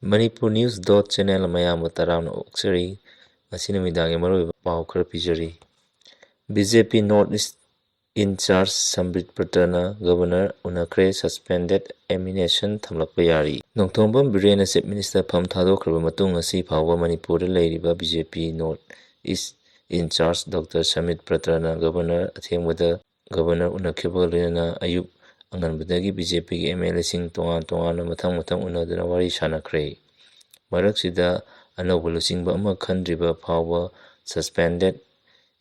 Manipur News Channel mayam taram oksari masina midagi maru pau khara pijari. BJP North East in charge Sambit Pratana Governor unakre suspended emination thamlakpa yari. Nongthombam Birena Chief Minister Pham Thadokhraba matung asi phawba Manipur leiriba BJP North East in charge Dr. Sambit Pratana Governor athengwada Governor unakhiba loinana ayuk anganbadagi BJP gi MLA sing tongan mathang unaduna wari sanakre. Maraksida anauba lusingba ama khandriba phawba suspended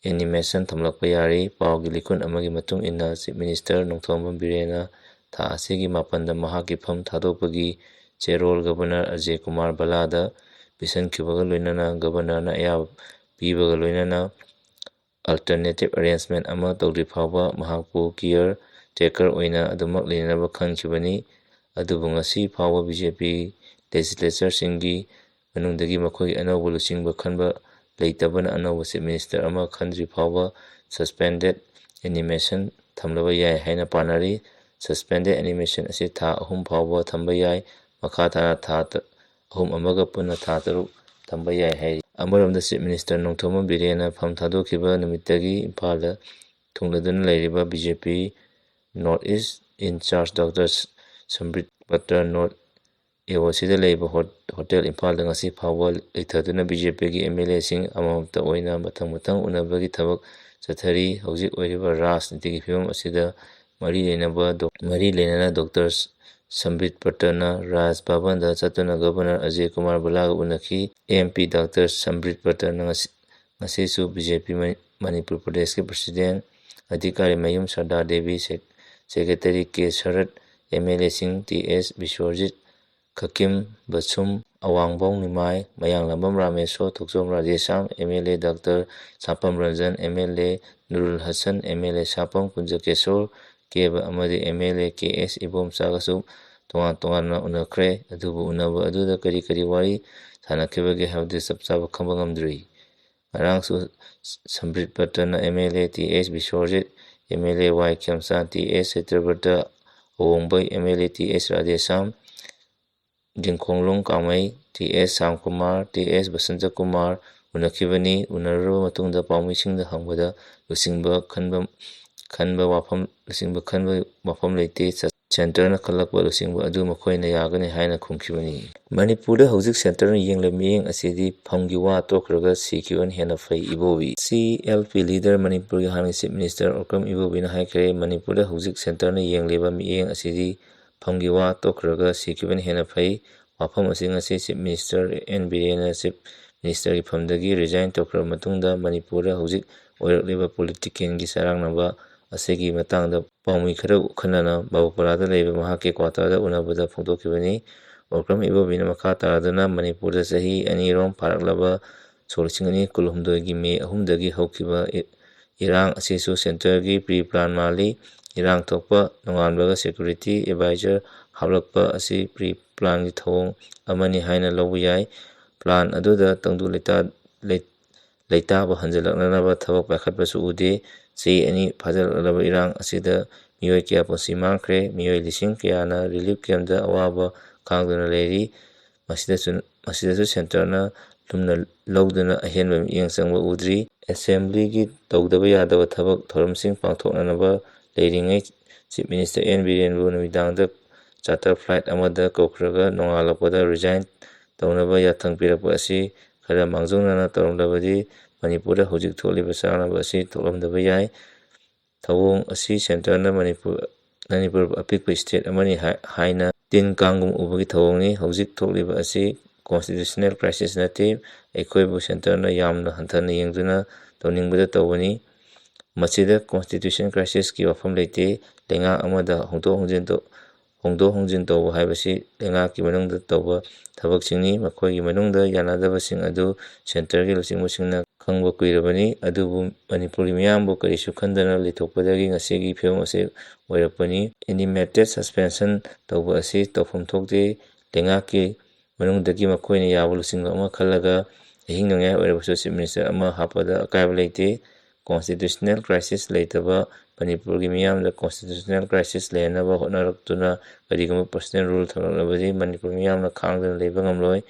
animation thamlakpa yari. Pau gi likun amagi matung inna Chief Minister Nongthombam Birena tha asigi mapanda mahaki pham thadokpagi cherol Governor Ajay Kumar Balada pisankhibaga loinana Governor na ayab pibaga loinana alternative arrangement ama tawdri phawba mahakpu care taker oina adumak linaba khangkhibani. Adubu ngasi phawba BJP legislature singi manungdagi makhoi anauba lusingba khanba leitabana anauba Chief Minister ama khandri phawba suspended animation thamlaba yai haina panari. Suspended animation asi tha ahum phawba thamba yai makha thana tha ahum amaga punna tha taruk thamba yai hai. Amaramda Chief Minister Nongthombam Birena pham thadokhiba numittagi Imphalda thungladuna leiriba BJP North East in charge Dr. Sambit Patra North Ewasida leiba hotel Imphalda ngasi phawba leithaduna BJP gi MLA sing amamta oina mathang unabagi thabak chathari. Hojik oiriba rajnitigi phibam asida mari lenana Dr. Sambit Patana Raj Bhavanda chatuna Governor Ajay Kumar Balaga unakhi. MP Dr. Sambit Patana ngasisu BJP Manipur Pradesh ke President Adhikari Mayum Sardar Devi Secretary K. Sharat MLA Singh TS Biswarjit Kakim Basum Awangbong Nimai Mayang Lambam Ramesho Thoksom Radesham MLA Dr. Sapam Ranjan MLA Nurul Hassan MLA Sapam Kunjakeshwar Keba amadi MLA KS Ibom Sagasu tongan unakre. Adubu unaba aduda kari wari sanakibage habde sabsaba khamba ngamdri. Ngarangsu Sambit Patana MLA TS Biswarjit MLA Y Khyamsan TS Setrabrata Awongbai MLA TS Radesham Jingkhonglung Kamai TS Samkumar TS Basanta Kumar unakibani. Unaraba matungda paumisingda hangbada lusingba khanba wafam leite center na khalakba lusingba adu makhoina yagani haina khumkhibani. Manipurda hojik center na yengla miyeng asidi phamgi wa tokraga sikhiban henna fai ibobi. CLP leader Manipur gi hangi Chief Minister Orkam Ibobi na haikre Manipurda hojik center na yengleba miyeng asidi phamgi wa tokraga sikhiban henna fai. Wafam asing asi Chief Minister N Birena Chief Minister gi phamdagi resign tokra matungda Manipurda hojik oirakliba politician gi sarangnaba asigi matangda paumi khara Kanana Babuparada leiba mahaki kwatada unabada phongdokhibani. Orkam Ibobina makha taraduna Manipurda sahi anirom pharaklaba solisingani kulhumdoi gi May 3 dagi haukiba irang asisu center gi pre-plan mali. Irang thokpa nonganbaga security advisor haplakpa asi pre-plan gi thawong amani haina lawbu yai. Plan aduda tangdu leitaba hanjalaknanaba thabak paikhatpasu ude. Sei ani phajalaba irang asida miyoi kya punsi mangkhre miyoi lising kyana relief campda awaba khangduna leiri. Masidasu center na lumna lawduna ahenba miyeng changba udri. Assembly gi tawdaba yadaba thabak thoramsing pangthoknanaba leiringai Chief Minister N Birenbu numidangda charter flight amada kokhraga nongalakpada resign tawnaba yathang pirakpa asi khara mangjongnana tawramlabadi Manipurda hojik tholiba sarangnaba asi thoklamdaba yai. Thawong asi center na Manipur apikpa state amani haina tin kangum ubagi thawongni. Hojik thokliba asi constitutional crisis nate aikhoibu center na yamna hanthana yengduna tawningbada tawbani. Masida constitution crisis ki wafam leite lenga amada hongdok hongjin tawba haibasi lenga ki manungda tawba thabaksingni. Makhoigi manungda yanadabasing adu center gi lusingmusingna khangba kuirabani. Adubu Manipuri miyambu karisu khandana lithokpadagi ngasigi phibam ase oirakpani. Animated suspension tawba asi tawfam thokte lenga ki manungdagi makhoina yabu lusingba ama khalaga ahing nongyai oirabasu Chief Minister ama hapada akaiba leite. Constitutional crisis leitaba ꯃꯅꯤꯄꯨꯔꯒꯤ ꯃꯤꯌꯥꯝꯗ constitutional crisis ꯂꯩꯍꯟꯅꯕ ꯍꯣꯠꯅꯔꯛꯇꯨꯅ ꯀꯔꯤꯒꯨꯝꯕ personal rule ꯊꯝꯂꯛꯂꯕꯗꯤ Manipur ꯃꯤꯌꯥꯝꯅ ꯈꯥꯡꯗꯨꯅ ꯂꯩꯕ ꯉꯝꯂꯣꯏ꯫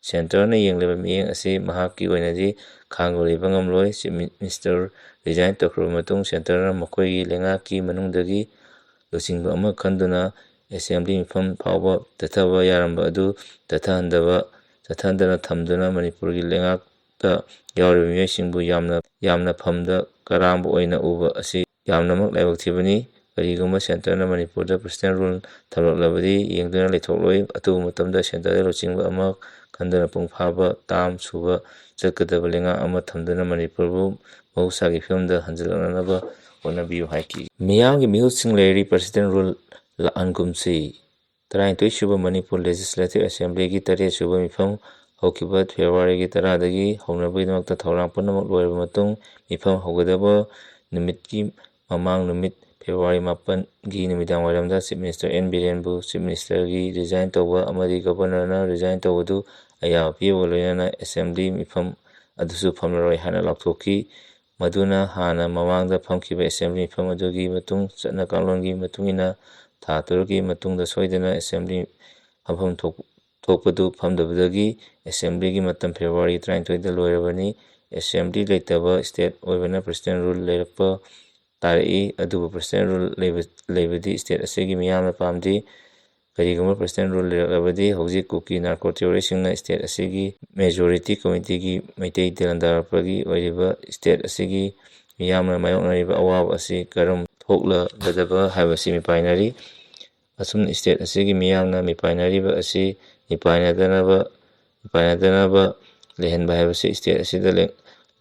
ꯁꯦꯟꯇꯔꯅ ꯌꯦꯡꯂꯤꯕ ꯃꯤꯠꯌꯦꯡ ꯑꯁꯤ ꯃꯍꯥꯛꯀꯤ ꯑꯣꯏꯅꯗꯤ ꯈꯥꯡꯕ ꯂꯩꯕ ꯉꯝꯂꯣꯏ꯫ ꯆꯤꯐ ꯃꯤꯅꯤꯁꯇꯔ ꯔꯤꯖꯥꯏꯟ ꯇꯧꯈ꯭ꯔꯕ ꯃꯇꯨꯡ ꯁꯦꯟꯇꯔꯅ ꯃꯈꯣꯏꯒꯤ ꯂꯩꯉꯥꯛꯀꯤ ꯃꯅꯨꯡꯗꯒꯤ ꯂꯨꯆꯤꯡꯕ ꯑꯃ ꯈꯟꯗꯨꯅ ꯑꯦꯁꯦꯝꯕ꯭ꯂꯤ ꯃꯤꯐꯝ ꯐꯥꯎꯕ ꯆꯠꯊꯕ ꯌꯥꯔꯝꯕ ꯑꯗꯨ ꯆꯠꯊꯍꯟꯗꯅ ꯊꯝꯗꯨꯅ ꯃꯅꯤꯄꯨꯔꯒꯤ ꯂꯩꯉꯥꯛꯇ ꯌꯥꯎꯔꯤꯕ ꯃꯤꯑꯣꯏꯁꯤꯡꯕꯨ ꯌꯥꯝꯅ ꯐꯝꯗ ꯀꯔꯥꯝꯕ ꯑꯣꯏꯅ ꯎꯕ ꯑꯁꯤ ꯌꯥꯝꯅꯃꯛ ꯂꯥꯏꯕꯛ ꯊꯤꯕꯅꯤ꯫ ꯀꯔꯤꯒꯨꯝꯕ ꯁꯦꯟꯇꯔꯅ ꯃꯅꯤꯄꯨꯔꯗ ꯄꯔꯁꯣꯅꯦꯜ ꯔꯨꯜ ꯊꯝꯂꯛꯂꯕꯗꯤ ꯌꯦꯡꯗꯨꯅ ꯂꯩꯊꯣꯛꯂꯣꯏ꯫ ꯑꯊꯨꯕ ꯃꯇꯝꯗ ꯁꯦꯟꯇꯔꯗ ꯂꯨꯆꯤꯡꯕ ꯑꯃ ꯈꯟꯗꯨꯅ ꯃꯄꯨꯡ ꯐꯥꯕ ꯇꯥꯝ ꯁꯨꯕ ꯆꯠꯀꯗꯕ ꯂꯩꯉꯥꯛ ꯑꯃ ꯊꯝꯗꯨꯅ ꯃꯅꯤꯄꯨꯔꯕꯨ ꯃꯍꯧꯁꯥꯒꯤ ꯐꯤꯕꯝꯗ ꯍꯟꯖꯤꯜꯂꯛꯅꯕ ꯍꯣꯠꯅꯕꯤꯌꯨ ꯍꯥꯏꯈꯤ꯫ ꯃꯤꯌꯥꯝꯒꯤ ꯃꯤꯍꯨꯠꯁꯤꯡ ꯂꯩꯔꯤ ꯄꯔꯁꯣꯅꯦꯜ ꯔꯨꯜ ꯂꯥꯛꯍꯟꯒꯨꯝꯁꯤ꯫ 32ꯁꯨꯕ ꯃꯅꯤꯄꯨꯔ ꯂꯦꯖꯤꯁꯂꯦꯇꯤꯚ ꯑꯦꯁꯦꯝꯕ꯭ꯂꯤꯒꯤ 7ꯁꯨꯕ ꯃꯤꯐꯝ ꯍꯧꯈꯤꯕ ꯐꯦꯕ꯭ꯔꯨꯋꯥꯔꯤ 10ꯗꯒꯤ ꯍꯧꯅꯕꯒꯤꯗꯃꯛꯇ ꯊꯧꯔꯥꯡ ꯄꯨꯝꯅꯃꯛ ꯂꯣꯏꯔꯕ ꯃꯇꯨꯡ ꯃꯤꯐꯝ ꯍꯧꯒꯗꯕ ꯅꯨꯃꯤꯠꯀꯤ ꯃꯃꯥꯡ ꯅꯨꯃꯤꯠ ꯐꯦꯕ꯭ꯔꯨꯋꯥꯔꯤ 8ꯒꯤ ꯅꯨꯃꯤꯗꯥꯡꯋꯥꯏꯔꯝꯗ ꯆꯤꯐ ꯃꯤꯅꯤꯁꯇꯔ ꯑꯦꯟ ꯕꯤꯔꯦꯟꯕꯨ ꯆꯤꯐ ꯃꯤꯅꯤꯁꯇꯔꯒꯤ ꯔꯤꯖꯥꯏꯟ ꯇꯧꯕ ꯑꯃꯗꯤ ꯒꯚꯔꯅꯔꯅ ꯔꯤꯖꯥꯏꯟ ꯇꯧꯕꯗꯨ ꯑꯌꯥꯕ ꯄꯤꯕꯒ ꯂꯣꯏꯅꯅ ꯑꯦꯁꯦꯝꯕ꯭ꯂꯤ ꯃꯤꯐꯝ ꯑꯗꯨꯁꯨ ꯐꯝꯂꯔꯣꯏ ꯍꯥꯏꯅ ꯂꯥꯎꯊꯣꯛꯈꯤ꯫ ꯃꯗꯨꯅ ꯍꯥꯟꯅ ꯃꯃꯥꯡꯗ ꯐꯝꯈꯤꯕ ꯑꯦꯁꯦꯝꯕ꯭ꯂꯤ ꯃꯤꯐꯝ ꯑꯗꯨꯒꯤ ꯃꯇꯨꯡ ꯆꯠꯅ ꯀꯥꯡꯂꯣꯟꯒꯤ ꯃꯇꯨꯡꯏꯟꯅ ꯊꯥ 10ꯀꯤ ꯃꯇꯨꯡꯗ ꯁꯣꯏꯗꯅ ꯑꯦꯁꯦꯝꯕ꯭ꯂꯤ ꯐꯝꯐꯝ ꯊꯣꯛꯄꯗꯨ ꯐꯝꯗꯕꯗꯒꯤ ꯑꯦꯁꯦꯝꯕ꯭ꯂꯤꯒꯤ ꯃꯇꯝ ꯐꯦꯕ꯭ꯔꯨꯋꯥꯔꯤ 23ꯗ ꯂꯣꯏꯔꯕꯅꯤ꯫ ꯑꯦꯁꯦꯝꯕ꯭ꯂꯤ ꯂꯩꯇꯕ ꯁ꯭ꯇꯦꯠ ꯑꯣꯏꯕꯅ ꯄꯔꯁꯣꯅꯦꯜ ꯔꯨꯜ ꯂꯩꯔꯛꯄ ꯇꯥꯔꯛꯏ꯫ ꯑꯗꯨꯕꯨ ꯄꯔꯁꯣꯅꯦꯜ ꯔꯨꯜ ꯂꯩꯕꯗꯤ ꯁ꯭ꯇꯦꯠ ꯑꯁꯤꯒꯤ ꯃꯤꯌꯥꯝꯅ ꯄꯥꯝꯗꯦ꯫ ꯀꯔꯤꯒꯨꯝꯕ ꯄꯔꯁꯣꯅꯦꯜ ꯔꯨꯜ ꯂꯩꯔꯛꯂꯕꯗꯤ ꯍꯧꯖꯤꯛ ꯀꯨꯀꯤ ꯅꯥꯔꯀꯣ ꯇꯦꯔꯣꯔꯤꯁꯁꯤꯡꯅ ꯁ꯭ꯇꯦꯠ ꯑꯁꯤꯒꯤ ꯃꯦꯖꯣꯔꯤꯇꯤ ꯀꯝꯃ꯭ꯌꯨꯅꯤꯇꯤꯒꯤ ꯃꯩꯇꯩ ꯂꯟꯗꯥꯔꯛꯄꯒꯤ ꯑꯣꯏꯔꯤꯕ ꯁ꯭ꯇꯦꯠ ꯑꯁꯤꯒꯤ ꯃꯤꯌꯥꯝꯅ ꯃꯥꯌꯣꯛꯅꯔꯤꯕ ꯑꯋꯥꯕ ꯑꯁꯤ ꯀꯔꯝ ꯊꯣꯛꯂꯒꯗꯕ ꯍꯥꯏꯕꯁꯤ ꯃꯤꯄꯥꯏꯅꯔꯤ꯫ ꯑꯁꯨꯝꯅ ꯁ꯭ꯇꯦꯠ ꯑꯁꯤꯒꯤ ꯃꯤꯌꯥꯝꯅ ꯃꯤꯄꯥꯏꯅꯔꯤꯕ ꯑꯁꯤ ꯃꯤꯄꯥꯏꯅꯗꯅꯕ ꯂꯩꯍꯟꯕ ꯍꯥꯏꯕꯁꯤ ꯁ꯭ꯇꯦꯠ ꯑꯁꯤꯗ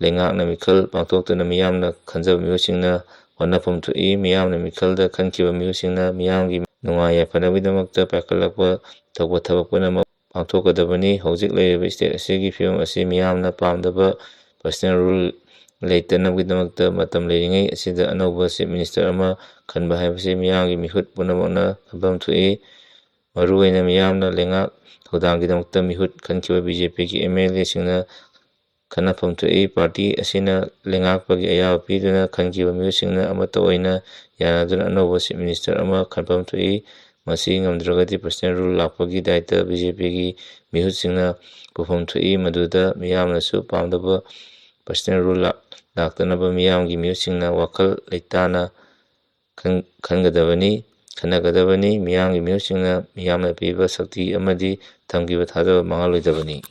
ꯂꯩꯉꯥꯛꯅ ꯃꯤꯈꯜ ꯄꯥꯡꯊꯣꯛꯇꯨꯅ ꯃꯤꯌꯥꯝꯅ ꯈꯟꯖꯕ ꯃꯤꯍꯨꯠꯁꯤꯡꯅ ꯍꯣꯠꯅꯐꯝ ꯊꯣꯛꯏ꯫ ꯃꯤꯌꯥꯝꯅ ꯃꯤꯈꯜꯗ ꯈꯟꯈꯤꯕ ꯃꯤꯍꯨꯠꯁꯤꯡꯅ ꯃꯤꯌꯥꯝꯒꯤ ꯅꯨꯡꯉꯥꯏ ꯌꯥꯏꯐꯅꯕꯒꯤꯗꯃꯛꯇ ꯄꯥꯏꯈꯠꯂꯛꯄ ꯊꯕꯛ ꯄꯨꯝꯅꯃꯛ ꯄꯥꯡꯊꯣꯛꯀꯗꯕꯅꯤ꯫ ꯍꯧꯖꯤꯛ ꯂꯩꯔꯤꯕ ꯁ꯭ꯇꯦꯠ ꯑꯁꯤꯒꯤ ꯐꯤꯚꯝ ꯑꯁꯤ ꯃꯤꯌꯥꯝꯅ ꯄꯥꯝꯗꯕ ꯄꯔꯁꯣꯅꯦꯜ ꯔꯨꯜ ꯂꯩꯇꯅꯕꯒꯤꯗꯃꯛꯇ ꯃꯇꯝ ꯂꯩꯔꯤꯉꯩ ꯑꯁꯤꯗ ꯑꯅꯧꯕ ꯆꯤꯐ ꯃꯤꯅꯤꯁꯇꯔ ꯑꯃ ꯈꯟꯕ ꯍꯥꯏꯕꯁꯤ ꯃꯤꯌꯥꯝꯒꯤ ꯃꯤꯍꯨꯠ ꯄꯨꯝꯅꯃꯛꯅ ꯈꯟꯐꯝ ꯊꯣꯛꯏ꯫ ꯃꯔꯨꯑꯣꯏꯅ ꯃꯤꯌꯥꯝꯅ ꯂꯩꯉꯥꯛ ꯊꯧꯗꯥꯡꯒꯤꯗꯃꯛꯇ ꯃꯤꯍꯨꯠ ꯈꯟꯈꯤꯕ ꯕꯤ.ꯖꯦ.ꯄꯤꯒꯤ ꯑꯦꯝ.ꯑꯦꯜ.ꯑꯦꯁꯤꯡꯅ ꯈꯟꯅꯐꯝ ꯊꯣꯛꯏ꯫ ꯄꯥꯔꯇꯤ ꯑꯁꯤꯅ ꯂꯩꯉꯥꯛꯄꯒꯤ ꯑꯌꯥꯕ ꯄꯤꯗꯨꯅ ꯈꯟꯈꯤꯕ ꯃꯤꯍꯨꯠꯁꯤꯡꯅ ꯑꯃꯠꯇ ꯑꯣꯏꯅ ꯌꯥꯅꯗꯨꯅ ꯑꯅꯧꯕ ꯆꯤꯐ ꯃꯤꯅꯤꯁꯇꯔ ꯑꯃ ꯈꯟꯐꯝ ꯊꯣꯛꯏ꯫ ꯃꯁꯤ ꯉꯝꯗ꯭ꯔꯒꯗꯤ ꯄꯔꯁꯣꯅꯦꯜ ꯔꯨꯜ ꯂꯥꯛꯄꯒꯤ ꯗꯥꯏꯇ ꯕꯤ.ꯖꯦ.ꯄꯤꯒꯤ ꯃꯤꯍꯨꯠꯁꯤꯡꯅ ꯄꯨꯐꯝ ꯊꯣꯛꯏ꯫ ꯃꯗꯨꯗ ꯃꯤꯌꯥꯝꯅꯁꯨ ꯄꯥꯝꯗꯕ ꯄꯔꯁꯣꯅꯦꯜ ꯔꯨꯜ ꯂꯥꯛꯇꯅꯕ ꯃꯤꯌꯥꯝꯒꯤ ꯃꯤꯍꯨꯠꯁꯤꯡꯅ ꯋꯥꯈꯜ ꯂꯩꯇꯥꯅ ꯈꯟꯅꯒꯗꯕꯅꯤ꯫ ꯃꯤꯌꯥꯝꯒꯤ ꯃꯤꯍꯨꯠꯁꯤꯡꯅ ꯃꯤꯌꯥꯝꯅ ꯄꯤꯕ ꯁꯛꯇꯤ ꯑꯃꯗꯤ ꯊꯝꯈꯤꯕ ꯊꯥꯖꯕ ꯃꯥꯡꯍꯜꯂꯣꯏꯗꯕꯅꯤ꯫